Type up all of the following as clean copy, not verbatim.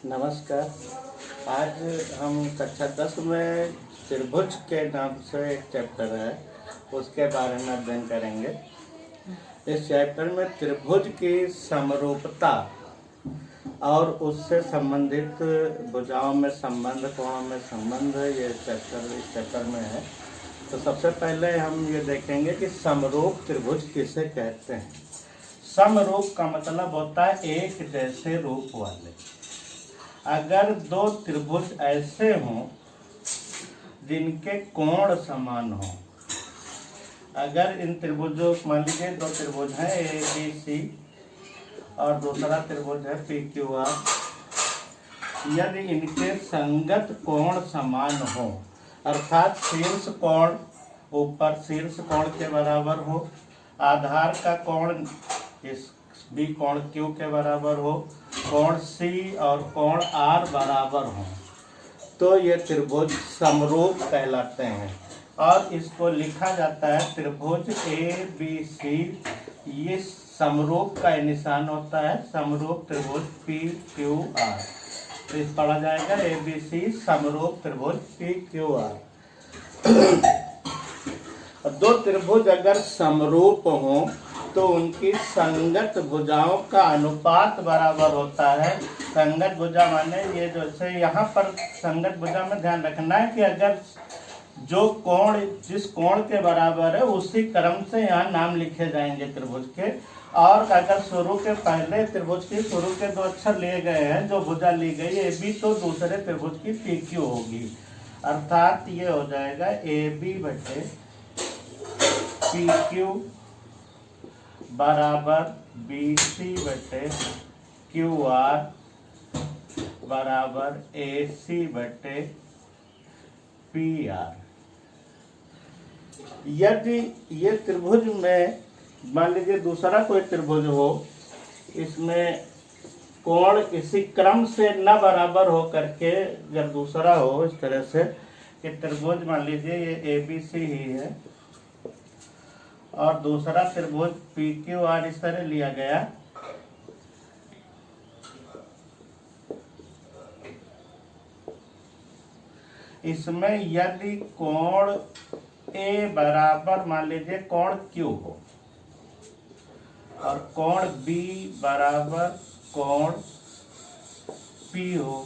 नमस्कार। आज हम कक्षा 10 में त्रिभुज के नाम से एक चैप्टर है, उसके बारे में अध्ययन करेंगे। इस चैप्टर में त्रिभुज की समरूपता और उससे संबंधित भुजाओं में संबंध, कोणों में संबंध, ये इस चैप्टर में है। तो सबसे पहले हम ये देखेंगे कि समरूप त्रिभुज किसे कहते हैं। समरूप का मतलब होता है एक जैसे रूप वाले। अगर दो त्रिभुज ऐसे हों जिनके कोण समान हों, अगर इन त्रिभुजों, मान लीजिए दो त्रिभुज हैं ए बी सी और दूसरा त्रिभुज है पी क्यू आर, यदि इनके संगत कोण समान हो, अर्थात शीर्ष कोण ऊपर शीर्ष कोण के बराबर हो, आधार का कोण इस बी कोण क्यू के बराबर हो, कोण सी और कोण आर बराबर हो, तो ये त्रिभुज समरूप कहलाते हैं। और इसको लिखा जाता है त्रिभुज ए बी सी। ये समरूप का निशान होता है, समरूप त्रिभुज पी क्यू आर। तो इस पढ़ा जाएगा ए बी सी समरूप त्रिभुज पी क्यू आर। दो त्रिभुज अगर समरूप हों तो उनकी संगत भुजाओं का अनुपात बराबर होता है। संगत भुजा माने ये जैसे यहाँ पर संगत भुजा में ध्यान रखना है कि अगर जो कोण जिस कोण के बराबर है उसी क्रम से यहाँ नाम लिखे जाएंगे त्रिभुज के। और अगर शुरू के पहले त्रिभुज की शुरू के दो अक्षर लिए गए हैं, जो भुजा ली गई ए बी, तो दूसरे त्रिभुज की पी क्यू होगी। अर्थात ये हो जाएगा ए बी बटे पी क्यू बराबर बी सी बटे क्यू आर बराबर ए सी बटे पी आर। यदि ये त्रिभुज में मान लीजिए दूसरा कोई त्रिभुज हो, इसमें कोण इसी क्रम से न बराबर हो करके जब दूसरा हो, इस तरह से कि त्रिभुज मान लीजिए ये ए बी सी ही है और दूसरा त्रिभुज पी क्यू आर इस तरह लिया गया, इसमें यदि कोण ए बराबर मान लीजिए कोण क्यू हो और कोण बी बराबर कोण पी हो,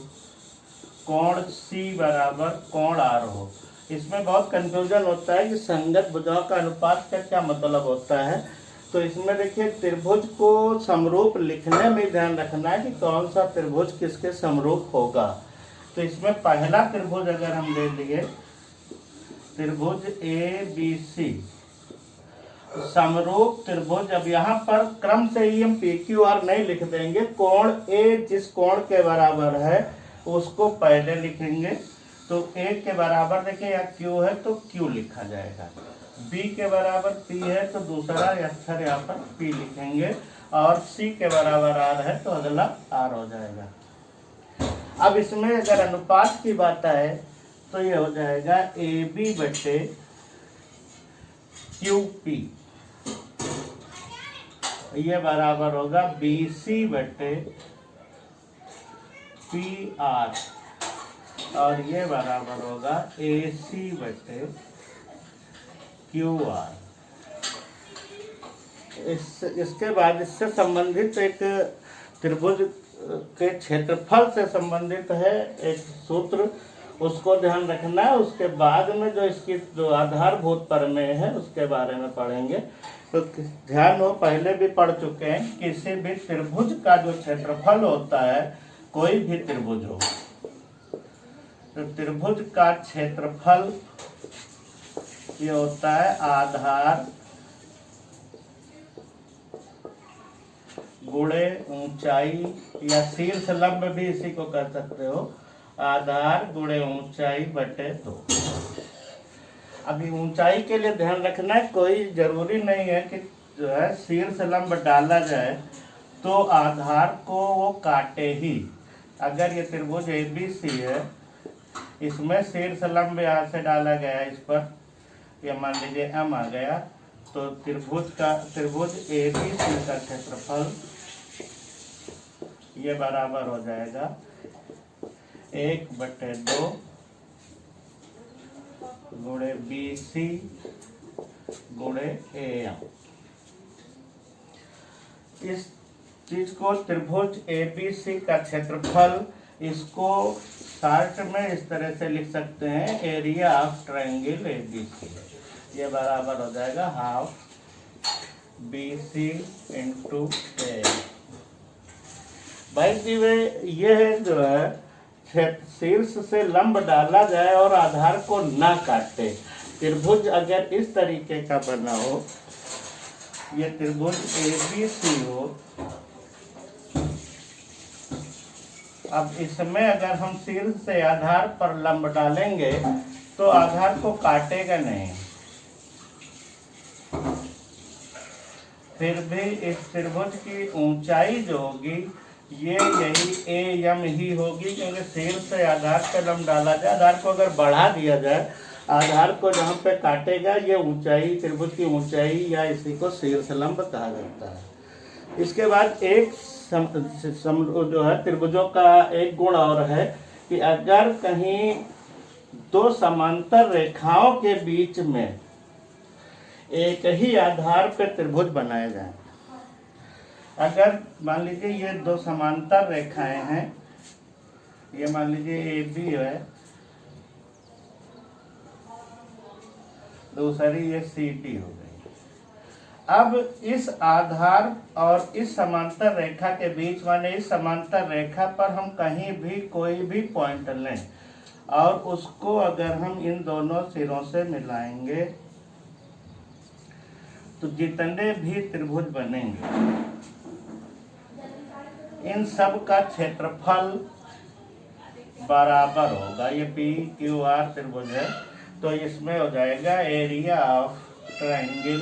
कोण सी बराबर कोण आर हो, इसमें बहुत कंफ्यूजन होता है कि संगत भुजाओं का अनुपात का क्या मतलब होता है। तो इसमें देखिए त्रिभुज को समरूप लिखने में ध्यान रखना है कि कौन सा त्रिभुज किसके समरूप होगा। तो इसमें पहला त्रिभुज अगर हम ले लिए त्रिभुज ए बी सी, समरूप त्रिभुज, अब यहाँ पर क्रम से ही हम पी क्यू आर नहीं लिख देंगे, कोण ए जिस कोण के बराबर है उसको पहले लिखेंगे। तो ए के बराबर देखिए यहाँ क्यू है तो क्यू लिखा जाएगा, बी के बराबर पी है तो दूसरा अक्षर यहाँ पर पी लिखेंगे, और सी के बराबर आर है तो अगला आर हो जाएगा। अब इसमें अगर अनुपात की बात आए तो ये हो जाएगा ए बी बटे क्यू पी, ये बराबर होगा बी सी बटे पी आर, और ये बराबर होगा ए सी बटे क्यू आर। इसके बाद इससे संबंधित एक त्रिभुज के क्षेत्रफल से संबंधित है एक सूत्र, उसको ध्यान रखना है। उसके बाद में जो इसकी जो आधारभूत प्रमेय है उसके बारे में पढ़ेंगे। तो ध्यान हो, पहले भी पढ़ चुके हैं, किसी भी त्रिभुज का जो क्षेत्रफल होता है, कोई भी त्रिभुज हो, तो त्रिभुज का क्षेत्रफल ये होता है आधार गुणे ऊंचाई, या शीर्ष लंब भी इसी को कर सकते हो, आधार गुणे ऊंचाई बटे 2। अभी ऊंचाई के लिए ध्यान रखना है, कोई जरूरी नहीं है कि जो है शीर्ष लंब डाला जाए तो आधार को वो काटे ही। अगर ये त्रिभुज ए बी सी है, इसमें शीर्ष लंब यहाँ से डाला गया, इस पर ये मान लीजिए एम आ गया, तो त्रिभुज ए बी सी का क्षेत्रफल ये बराबर हो जाएगा 1/2 गुणे BC गुणे AM। इस चीज को त्रिभुज ABC का क्षेत्रफल, इसको शॉर्ट में इस तरह से लिख सकते हैं, एरिया ऑफ ट्रायंगल ABC। ये बराबर हो जाएगा हाफ BC इंटू AM। भाई जी वे ये जो है शीर्ष से लंब डाला जाए और आधार को ना काटे। त्रिभुज अगर इस तरीके का बना हो, ये त्रिभुज ABC हो, अब इसमें अगर हम शीर्ष से आधार पर लंब डालेंगे तो आधार को काटेगा नहीं। फिर भी इस त्रिभुज की ऊंचाई जो होगी ये यही AM ही होगी, क्योंकि शीर्ष से आधार पर लंब डाला जाए। आधार को अगर बढ़ा दिया जाए, आधार को जहाँ पे काटेगा ये ऊंचाई, त्रिभुज की ऊंचाई, या इसी को शीर्ष लंब कहा जाता है। इसके बाद एक जो है त्रिभुजों का एक गुण और है कि अगर कहीं दो समांतर रेखाओं के बीच में एक ही आधार पर त्रिभुज बनाए जाए, अगर मान लीजिए ये दो समांतर रेखाएं हैं, ये मान लीजिए AB है, दूसरी ये CD हो गई। अब इस आधार और इस समांतर रेखा के बीच, माने इस समांतर रेखा पर हम कहीं भी कोई भी पॉइंट लें और उसको अगर हम इन दोनों सिरों से मिलाएंगे तो जितने भी त्रिभुज बनेंगे इन सब का क्षेत्रफल बराबर होगा। ये PQR त्रिभुज है, तो इसमें हो जाएगा एरिया ऑफ ट्रायंगल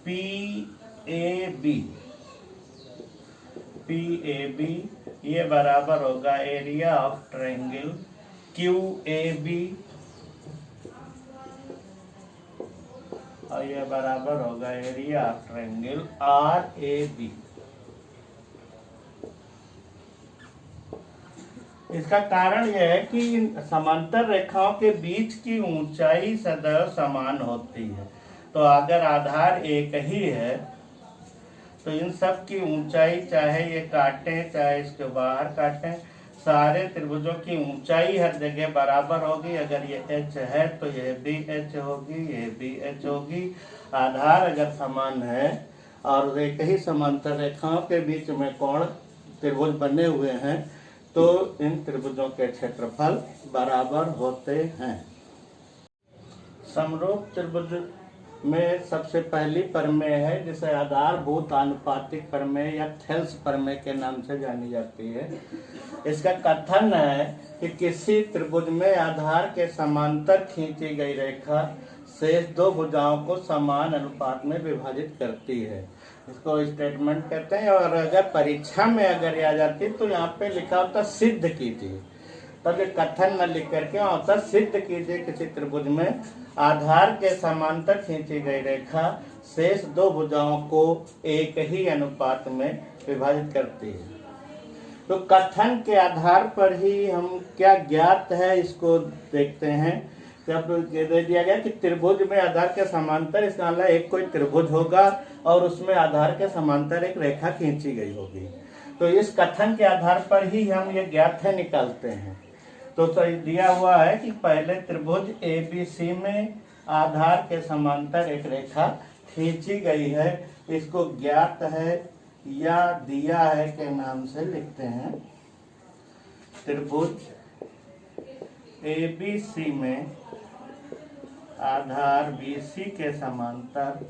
PAB ये बराबर होगा एरिया ऑफ ट्रायंगल QAB, और ये बराबर होगा एरिया ऑफ ट्रायंगल RAB। इसका कारण यह है कि इन समांतर रेखाओं के बीच की ऊंचाई सदैव समान होती है। तो अगर आधार एक ही है तो इन सब की ऊंचाई, चाहे ये काटें चाहे इसके बाहर काटें, सारे त्रिभुजों की ऊंचाई हर जगह बराबर होगी। अगर ये H है तो ये भी H होगी, ये भी H होगी। आधार अगर समान है और एक ही समांतर रेखाओं के बीच में कोण त्रिभुज बने हुए हैं तो इन त्रिभुजों के क्षेत्रफल बराबर होते हैं। समरूप त्रिभुज में सबसे पहली प्रमेय है जिसे आधारभूत आनुपातिक प्रमेय या थेल्स प्रमेय के नाम से जानी जाती है। इसका कथन है कि किसी त्रिभुज में आधार के समांतर खींची गई रेखा शेष दो भुजाओं को समान अनुपात में विभाजित करती है। इसको स्टेटमेंट कहते हैं। और अगर परीक्षा में अगर आ जाती तो यहाँ पे लिखा होता सिद्ध कीजिए, तब ये कथन न लिख करके वहाँ होता सिद्ध कीजिए किसी त्रिभुज में आधार के समांतर खींची गई रेखा शेष दो भुजाओं को एक ही अनुपात में विभाजित करती है। तो कथन के आधार पर ही हम क्या ज्ञात है इसको देखते हैं। जब दे दिया गया कि त्रिभुज में आधार के समांतर, इसका मतलब एक कोई त्रिभुज होगा और उसमें आधार के समांतर एक रेखा खींची गई होगी। तो इस कथन के आधार पर ही हम ये ज्ञात है निकालते हैं। तो दिया हुआ है कि पहले त्रिभुज ABC में आधार के समांतर एक रेखा खींची गई है, इसको ज्ञात है या दिया है के नाम से लिखते हैं। त्रिभुज ABC में आधार BC के समांतर,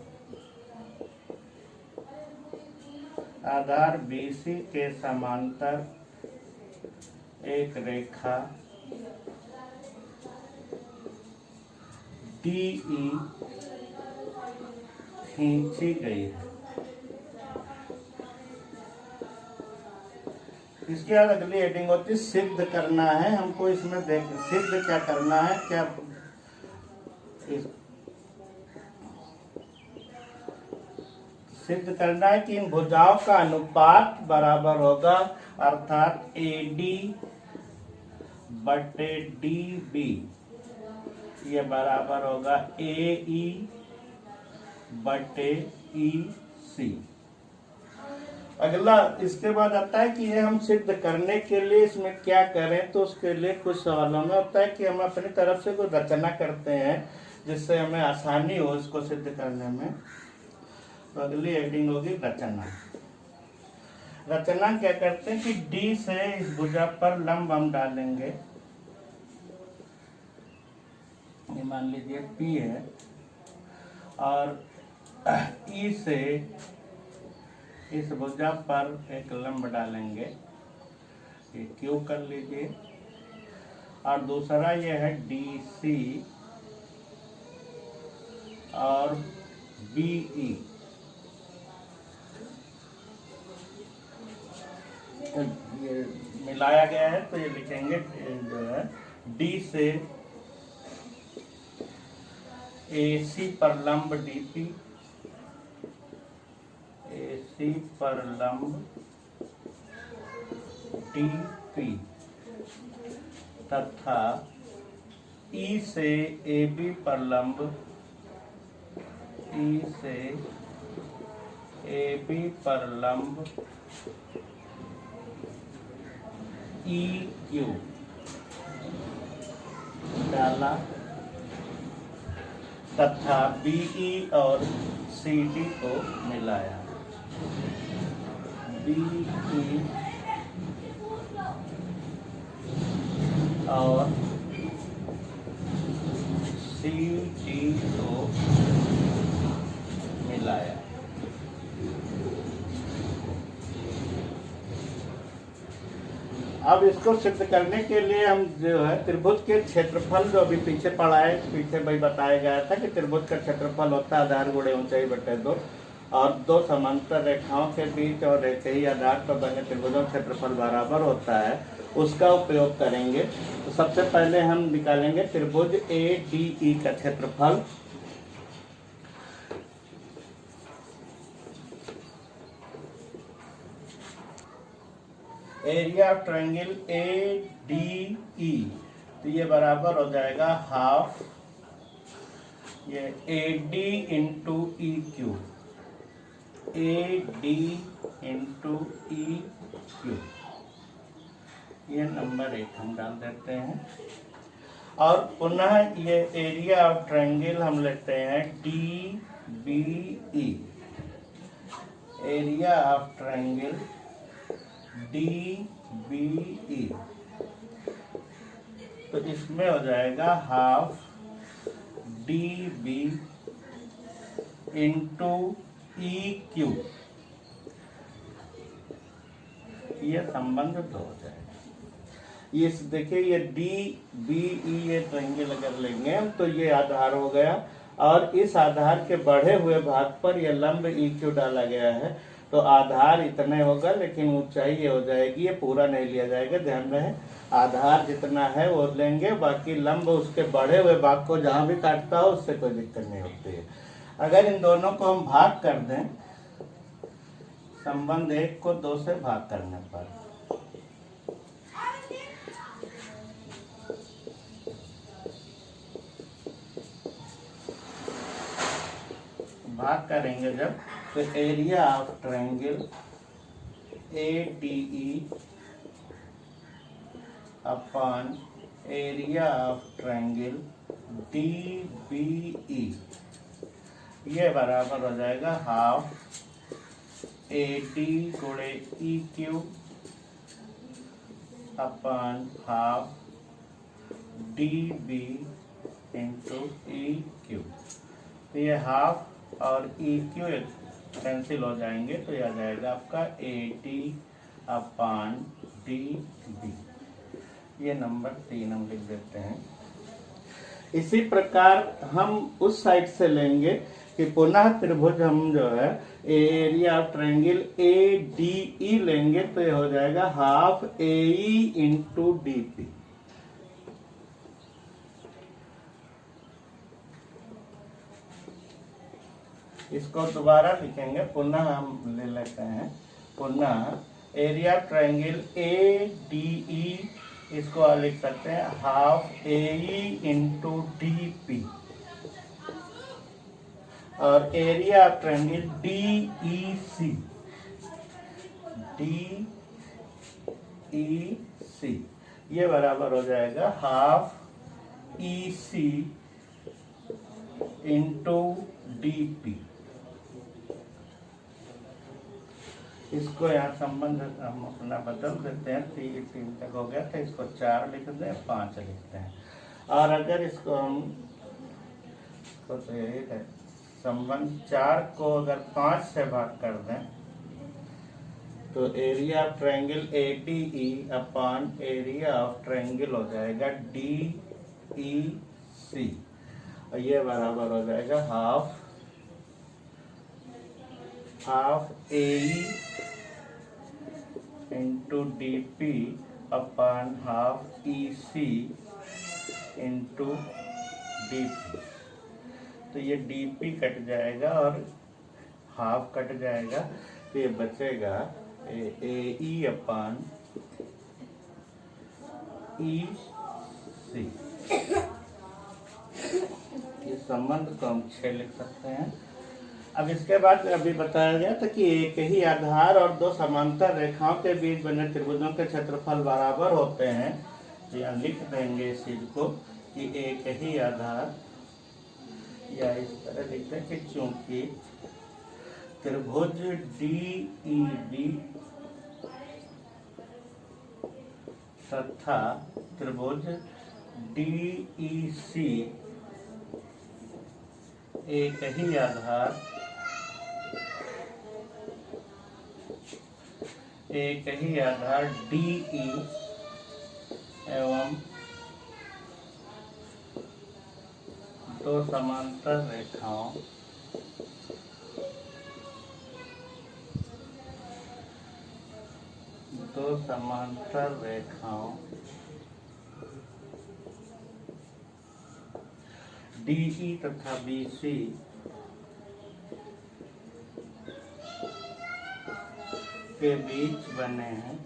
आधार BC के समांतर एक रेखा DE खींची गई है। इसके बाद अगली हेडिंग होती है सिद्ध करना है। हमको इसमें देख सिद्ध क्या करना है, क्या सिद्ध करना है कि इन भुजाओं का अनुपात बराबर होगा, अर्थात AD बटे डी बी, ये बराबर होगा ए ई बटे ई सी। अगला इसके बाद आता है कि ये हम सिद्ध करने के लिए इसमें क्या करें, तो उसके लिए कुछ सवालों में होता है कि हम अपनी तरफ से कुछ रचना करते हैं जिससे हमें आसानी हो इसको सिद्ध करने में। तो अगली हेडिंग होगी रचना। रचना क्या करते हैं कि डी से इस भुजा पर लंब हम डालेंगे, ये मान लीजिए पी है, और ई से इस भुजा पर एक लंब डालेंगे, ये क्यू कर लीजिए, और दूसरा ये है डी सी और बी ई। ये मिलाया गया है तो ये लिखेंगे जो है डी से ए सी पर लंब डी पी, ए सी पर लंब डी पी, तथा ई से ए बी पर लंब, ई से ए बी पर लंब ई क्यू डाला, तथा बीई और CD को मिलाया। BE और CD को मिलाया। अब इसको सिद्ध करने के लिए हम जो है त्रिभुज के क्षेत्रफल, जो अभी पीछे पढ़ाए, पीछे भाई बताया गया था कि त्रिभुज का क्षेत्रफल होता है आधार गुणे ऊंचाई बटे 2, और दो समांतर रेखाओं के बीच और एक ही आधार पर बने त्रिभुजों का क्षेत्रफल बराबर होता है, उसका उपयोग करेंगे। तो सबसे पहले हम निकालेंगे त्रिभुज ADE का क्षेत्रफल। एरिया ऑफ ट्रायंगल ADE, तो ये बराबर हो जाएगा हाफ ये AD into EQ, AD into EQ, ये नंबर 1 हम डाल देते हैं। और पुनः ये एरिया ऑफ ट्रायंगल हम लेते हैं DBE, area of triangle DBE, तो इसमें हो जाएगा हाफ DB इंटू EQ, ये संबंध तो हो जाएगा। ये देखिए ये DBE ये ट्रायंगल अगर लेंगे हम तो ये आधार हो गया, और इस आधार के बढ़े हुए भाग पर यह लंब EQ डाला गया है, तो आधार इतने होगा लेकिन ऊंचाई ये हो जाएगी, ये पूरा नहीं लिया जाएगा। ध्यान रहे आधार जितना है वो लेंगे, बाकी लंब उसके बढ़े हुए भाग को जहां भी काटता हो उससे कोई दिक्कत नहीं होती है। अगर इन दोनों को हम भाग कर दें, संबंध 1 को 2 से भाग करने पर, भाग करेंगे जब, तो area of triangle ADE upon area of triangle DBE, ये बराबर हो जाएगा हाफ AD गुणे EQ upon half DB into EQ। तो ये हाफ और EQ कैंसिल हो जाएंगे, तो यह आ जाएगा आपका AD अपॉन DB, ये नंबर 3 हम लिख देते हैं। इसी प्रकार हम उस साइड से लेंगे कि पुनः त्रिभुज हम जो है एरिया ऑफ ट्रायंगल ADE लेंगे, तो ये हो जाएगा हाफ AE इंटू DP। इसको दोबारा लिखेंगे, पुनः हम ले लेते हैं, पुनः एरिया ट्रायंगल ADE इसको आप लिख सकते हैं हाफ AE इंटू DP, और area of triangle DEC, DEC ये बराबर हो जाएगा हाफ EC इंटू DP। इसको यहाँ संबंध हम अपना बदल देते हैं, 3 तक हो गया था, इसको 4 लिख दें, 5 लिखते हैं। और अगर इसको हम तो यही है संबंध 4 को अगर 5 से भाग कर दें तो area of triangle ADE upon area of triangle हो जाएगा DEC, और ये बराबर हो जाएगा half AE into DP upon half EC into DP। तो ये DP कट जाएगा और हाफ कट जाएगा, तो ये बचेगा AE अपॉन EC। इस संबंध को हम 6 लिख सकते हैं। अब इसके बाद अभी बताया गया था कि एक ही आधार और 2 समांतर रेखाओं के बीच बने त्रिभुजों के क्षेत्रफल बराबर होते हैं। तो यहाँ लिख देंगे इस चीज को कि एक ही आधार, या इस तरह लिखते हैं कि चूंकि त्रिभुज DEB तथा त्रिभुज DEC एक ही आधार DE एवं 2 समांतर रेखाओं DE तथा BC के बीच बने हैं।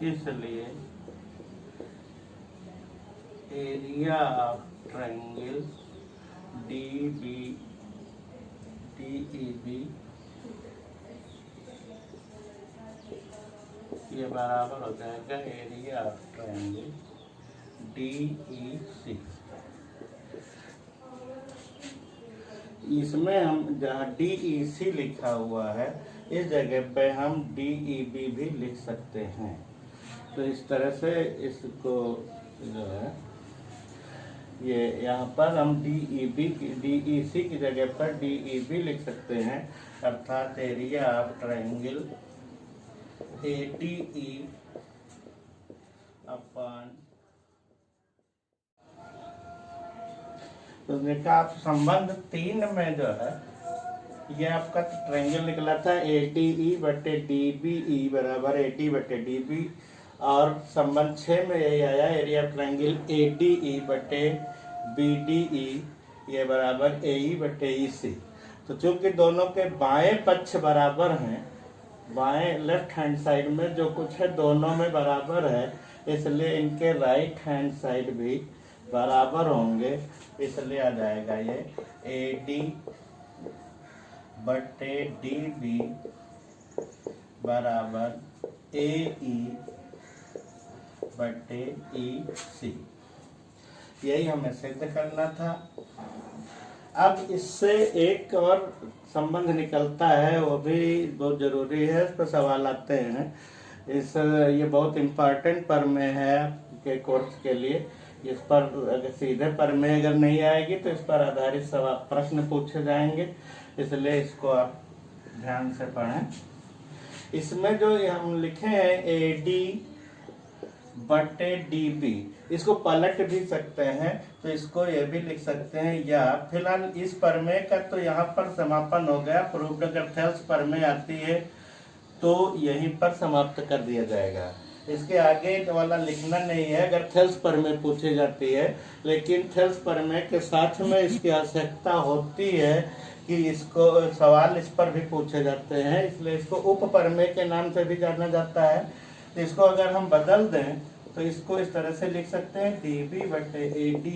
इसलिए एरिया ऑफ ट्रायंगल DEB ये बराबर हो जाएगा एरिया ऑफ ट्रायंगल DEC। इसमें हम जहाँ DEC लिखा हुआ है इस जगह पे हम DEB भी लिख सकते हैं। तो इस तरह से इसको जो है ये यहाँ पर हम DEC की जगह पर DEB लिख सकते हैं, अर्थात area of triangle ADE upon, तो देखा आप संबंध 3 में जो है ये आपका ट्रायंगल निकला था ADE बटे DBE बराबर AD बटे DB, और संबंध 6 में यही आया एरिया ऑफ ट्रायंगल ADE बटे BDE ये बराबर AE बटे EC। तो चूंकि दोनों के बाएं पक्ष बराबर हैं, बाएं लेफ्ट हैंड साइड में जो कुछ है दोनों में बराबर है, इसलिए इनके राइट हैंड साइड भी बराबर होंगे, इसलिए आ जाएगा ये AD बटे DB बराबर AE बटे EC। यही हमें सिद्ध करना था। अब इससे एक और संबंध निकलता है, वो भी बहुत जरूरी है, इस पर सवाल आते हैं। ये बहुत इम्पोर्टेंट प्रमेय है के कोर्स के लिए। इस पर अगर सीधे प्रमेय अगर नहीं आएगी तो इस पर आधारित सवाल प्रश्न पूछे जाएंगे, इसलिए इसको आप ध्यान से पढ़ें। इसमें जो हम लिखे हैं AD बटे DB, इसको पलट भी सकते हैं, तो इसको ये भी लिख सकते हैं, या फिलहाल इस प्रमेय का तो यहाँ पर समापन हो गया। प्रूव्ड अगर थेल्स प्रमेय आती है तो यहीं पर समाप्त कर दिया जाएगा, इसके आगे वाला लिखना नहीं है अगर थेल्स प्रमेय पूछी जाती है। लेकिन थेल्स प्रमेय के साथ में इसकी आवश्यकता होती है कि इसको सवाल इस पर भी पूछे जाते हैं, इसलिए इसको उपप्रमेय के नाम से भी जाना जाता है। तो इसको अगर हम बदल दें तो इसको इस तरह से लिख सकते हैं, dB बटे AD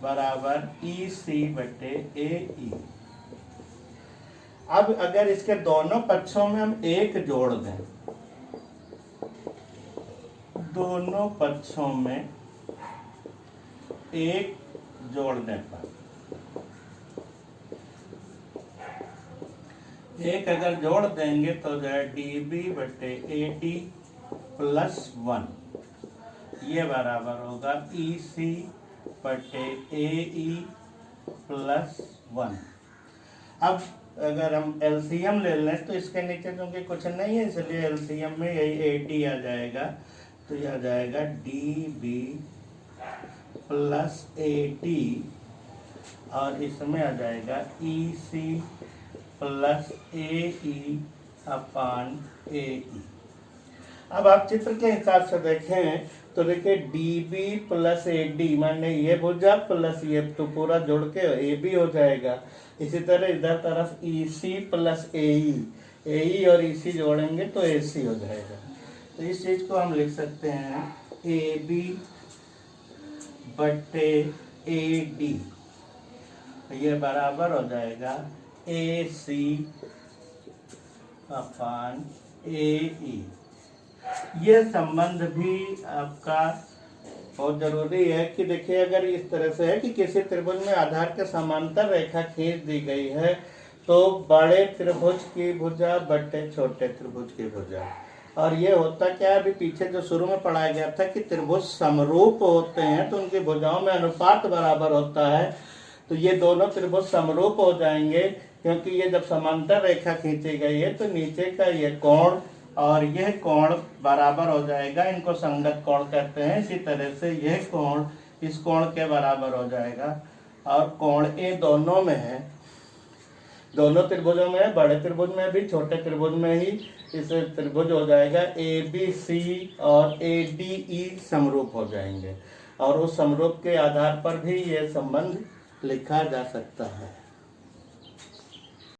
बराबर EC बटे AE। अब अगर इसके दोनों पक्षों में हम 1 जोड़ दें, दोनों पक्षों में 1 जोड़ने पर 1 अगर जोड़ देंगे तो जो है dB बटे AD प्लस 1, ये बराबर होगा EC बटे AE प्लस 1। अब अगर हम एलसीएम ले लें तो इसके नीचे क्योंकि कुछ नहीं है, इसलिए एलसीएम में यही AD आ जाएगा, तो यह आ जाएगा dB प्लस AD और इसमें आ जाएगा EC प्लस AE अपान AE। अब आप चित्र के हिसाब से देखें तो देखिए dB प्लस AD माने ये भुजा प्लस ये तो पूरा जोड़ के AB हो जाएगा। इसी तरह इधर तरफ EC प्लस AE और EC जोड़ेंगे तो AC हो जाएगा। तो इस चीज को हम लिख सकते हैं AB बटे AD, ये बराबर हो जाएगा AC अपान AE। ये संबंध भी आपका बहुत जरूरी है कि देखिए अगर इस तरह से है कि किसी त्रिभुज में आधार के समांतर रेखा खींच दी गई है तो बड़े त्रिभुज की भुजा बटे छोटे त्रिभुज की भुजा, और ये होता क्या है, अभी पीछे जो शुरू में पढ़ाया गया था कि त्रिभुज समरूप होते हैं तो उनकी भुजाओं में अनुपात बराबर होता है। तो ये दोनों त्रिभुज समरूप हो जाएंगे क्योंकि ये जब समांतर रेखा खींची गई है तो नीचे का ये कोण और यह कोण बराबर हो जाएगा, इनको संगत कोण कहते हैं। इसी तरह से यह कोण इस कोण के बराबर हो जाएगा और कोण ए दोनों में है, दोनों त्रिभुजों में है, बड़े त्रिभुज में भी छोटे त्रिभुज में ही इस त्रिभुज हो जाएगा ABC और ADE समरूप हो जाएंगे और उस समरूप के आधार पर भी यह संबंध लिखा जा सकता है।